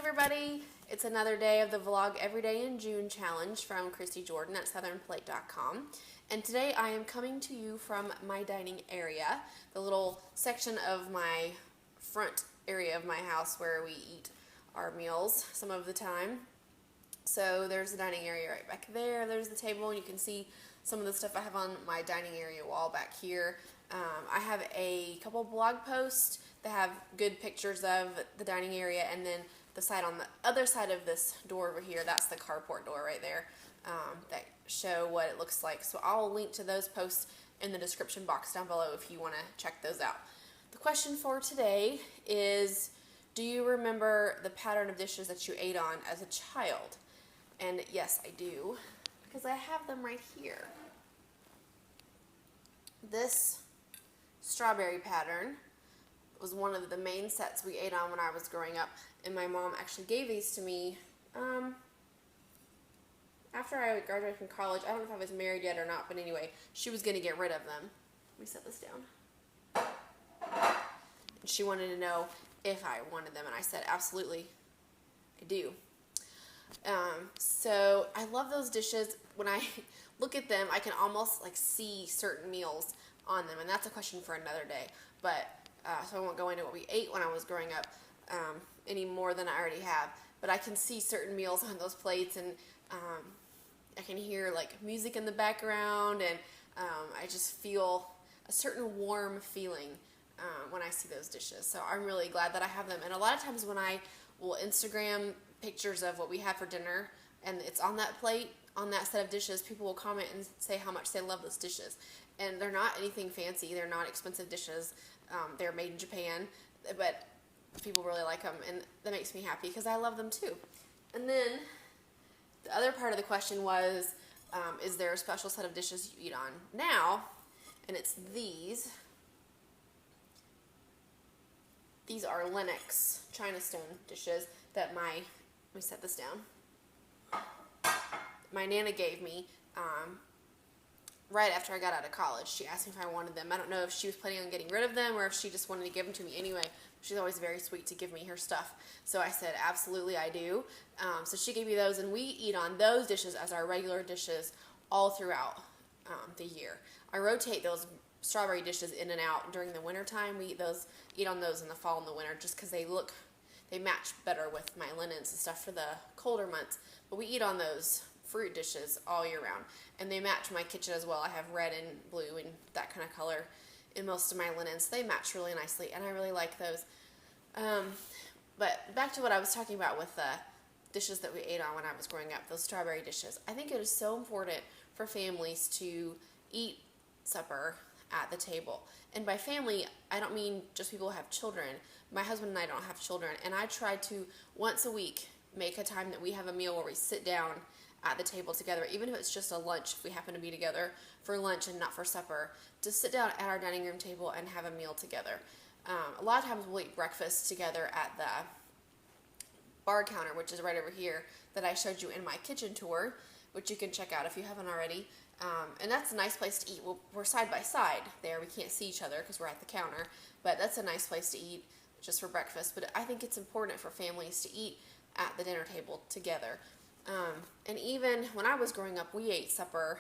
everybody, it's another day of the vlog Every Day in June challenge from Christy Jordan at southernplate.com, and today I am coming to you from my dining area, the little section of my front area of my house where we eat our meals some of the time. So there's the dining area right back there, there's the table, and you can see some of the stuff I have on my dining area wall back here. I have a couple blog posts that have good pictures of the dining area, and then the side on the other side of this door over here, that's the carport door right there, that show what it looks like. So I'll link to those posts in the description box down below if you want to check those out. The question for today is, do you remember the pattern of dishes that you ate on as a child? And yes, I do, because I have them right here. This strawberry pattern was one of the main sets we ate on when I was growing up, and my mom actually gave these to me after I graduated from college. I don't know if I was married yet or not, but anyway, she was going to get rid of them. Let me set this down. She wanted to know if I wanted them, and I said absolutely, I do. So I love those dishes. When I look at them, I can almost like see certain meals on them, and that's a question for another day. But so I won't go into what we ate when I was growing up any more than I already have. But I can see certain meals on those plates, and I can hear like music in the background, and I just feel a certain warm feeling when I see those dishes. So I'm really glad that I have them. And a lot of times when I will Instagram pictures of what we had for dinner, and it's on that plate, on that set of dishes, people will comment and say how much they love those dishes. And they're not anything fancy, they're not expensive dishes, they're made in Japan, but people really like them, and that makes me happy because I love them too. And then the other part of the question was, is there a special set of dishes you eat on now? And it's these. These are Lennox China stone dishes that let me set this down, my Nana gave me right after I got out of college. She asked me if I wanted them. I don't know if she was planning on getting rid of them or if she just wanted to give them to me anyway. She's always very sweet to give me her stuff. So I said, absolutely, I do. So she gave me those, and we eat on those dishes as our regular dishes all throughout the year. I rotate those strawberry dishes in and out during the winter time. We eat on those in the fall and the winter just because they match better with my linens and stuff for the colder months. But we eat on those fruit dishes all year round, and they match my kitchen as well. I have red and blue and that kind of color in most of my linens. They match really nicely, and I really like those. But back to what I was talking about with the dishes that we ate on when I was growing up, those strawberry dishes. I think it is so important for families to eat supper at the table. And by family, I don't mean just people who have children. My husband and I don't have children, and I try to once a week make a time that we have a meal where we sit down at the table together, even if it's just a lunch, if we happen to be together for lunch and not for supper, to sit down at our dining room table and have a meal together. A lot of times we'll eat breakfast together at the bar counter, which is right over here, that I showed you in my kitchen tour, which you can check out if you haven't already. And that's a nice place to eat. We're side by side there. We can't see each other because we're at the counter, but that's a nice place to eat just for breakfast. But I think it's important for families to eat at the dinner table together. And even when I was growing up, we ate supper,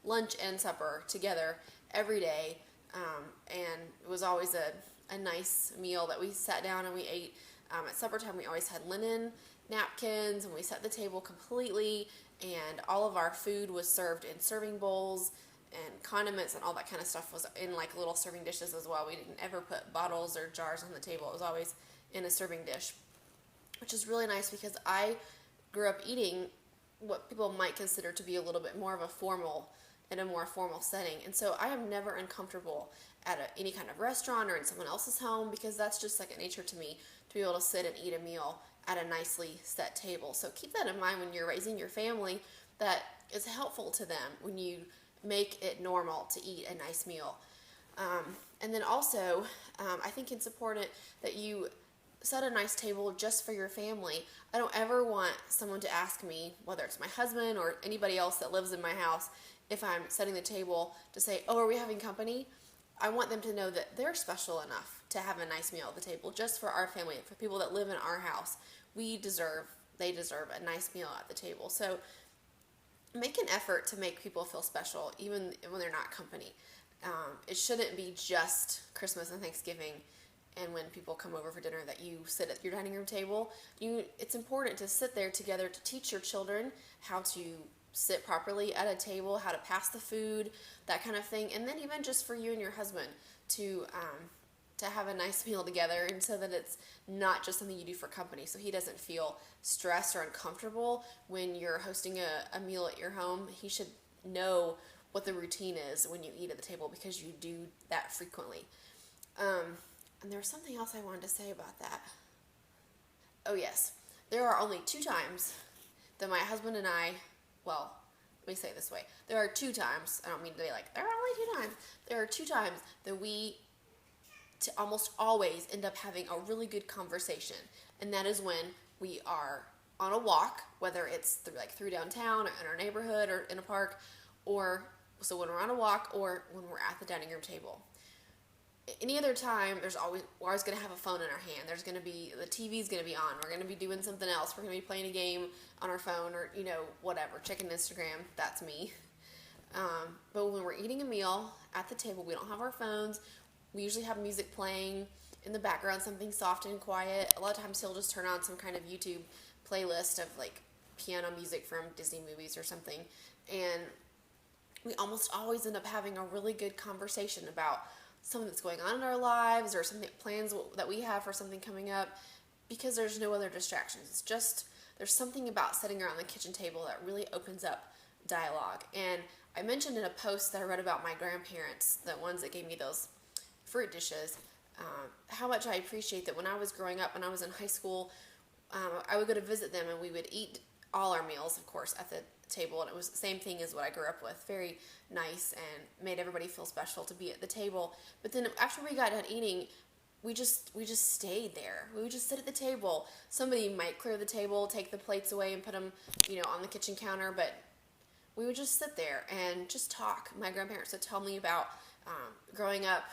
lunch and supper together every day, and it was always a nice meal that we sat down and we ate. At supper time, we always had linen napkins, and we set the table completely, and all of our food was served in serving bowls, and condiments and all that kind of stuff was in like little serving dishes as well. We didn't ever put bottles or jars on the table. It was always in a serving dish, which is really nice because I grew up eating what people might consider to be a little bit more of a more formal setting, and so I am never uncomfortable at any kind of restaurant or in someone else's home, because that's just second nature to me to be able to sit and eat a meal at a nicely set table. So keep that in mind when you're raising your family, that it's helpful to them when you make it normal to eat a nice meal. And then also, I think it's important that you set a nice table just for your family. I don't ever want someone to ask me, whether it's my husband or anybody else that lives in my house, if I'm setting the table, to say, oh, are we having company? I want them to know that they're special enough to have a nice meal at the table just for our family, for people that live in our house. they deserve a nice meal at the table. So make an effort to make people feel special, even when they're not company. It shouldn't be just Christmas and Thanksgiving and when people come over for dinner that you sit at your dining room table. It's important to sit there together to teach your children how to sit properly at a table, how to pass the food, that kind of thing. And then even just for you and your husband to have a nice meal together, and so that it's not just something you do for company, so he doesn't feel stressed or uncomfortable when you're hosting a meal at your home. He should know what the routine is when you eat at the table, because you do that frequently. And there was something else I wanted to say about that. Oh yes, there are only 2 times that my husband and I, well, let me say it this way. There are 2 times, I don't mean to be like, there are only 2 times. There are 2 times that we almost always end up having a really good conversation. And that is when we are on a walk, whether it's through downtown or in our neighborhood or in a park, or so when we're on a walk or when we're at the dining room table. Any other time, we're always going to have a phone in our hand. The TV's going to be on. We're going to be doing something else. We're going to be playing a game on our phone, or, whatever, checking Instagram. That's me. But when we're eating a meal at the table, we don't have our phones. We usually have music playing in the background, something soft and quiet. A lot of times he'll just turn on some kind of YouTube playlist of piano music from Disney movies or something. And we almost always end up having a really good conversation about something that's going on in our lives, or plans that we have for something coming up, because there's no other distractions. It's just, there's something about sitting around the kitchen table that really opens up dialogue. And I mentioned in a post that I read about my grandparents, the ones that gave me those fruit dishes, how much I appreciate that. When I was growing up, when I was in high school, I would go to visit them, and we would eat all our meals, of course, at the table, and it was the same thing as what I grew up with. Very nice, and made everybody feel special to be at the table. But then after we got done eating, we just stayed there. We would just sit at the table. Somebody might clear the table, take the plates away, and put them, on the kitchen counter, but we would just sit there and just talk. My grandparents would tell me about growing up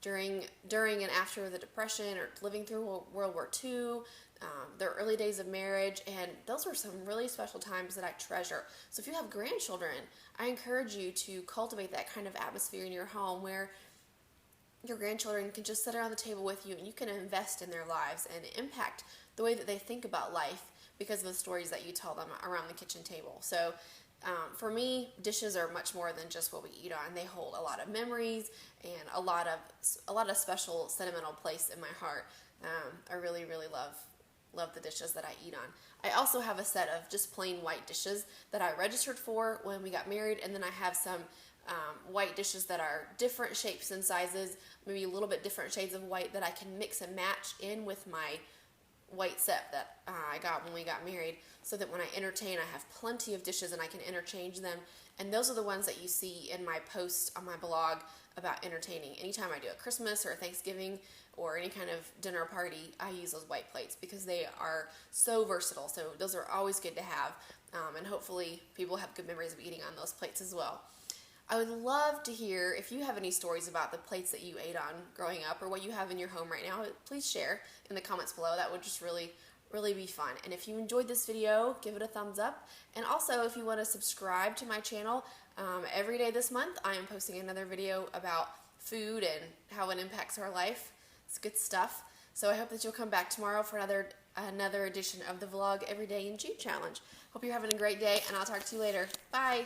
during and after the Depression, or living through World War II, their early days of marriage, and those were some really special times that I treasure. So if you have grandchildren, I encourage you to cultivate that kind of atmosphere in your home where your grandchildren can just sit around the table with you, and you can invest in their lives and impact the way that they think about life because of the stories that you tell them around the kitchen table. So for me, dishes are much more than just what we eat on. They hold a lot of memories and a lot of special sentimental place in my heart. I really, really love the dishes that I eat on. I also have a set of just plain white dishes that I registered for when we got married, and then I have some white dishes that are different shapes and sizes, maybe a little bit different shades of white, that I can mix and match in with my white set that I got when we got married, so that when I entertain, I have plenty of dishes and I can interchange them. And those are the ones that you see in my post on my blog about entertaining. Anytime I do a Christmas or a Thanksgiving or any kind of dinner party, I use those white plates because they are so versatile. So those are always good to have, and hopefully people have good memories of eating on those plates as well. I would love to hear if you have any stories about the plates that you ate on growing up, or what you have in your home right now. Please share in the comments below. That would just really, really be fun. And if you enjoyed this video, give it a thumbs up. And also, if you want to subscribe to my channel, every day this month I am posting another video about food and how it impacts our life. It's good stuff. So I hope that you'll come back tomorrow for another edition of the Vlog Every Day in June Challenge. Hope you're having a great day, and I'll talk to you later. Bye!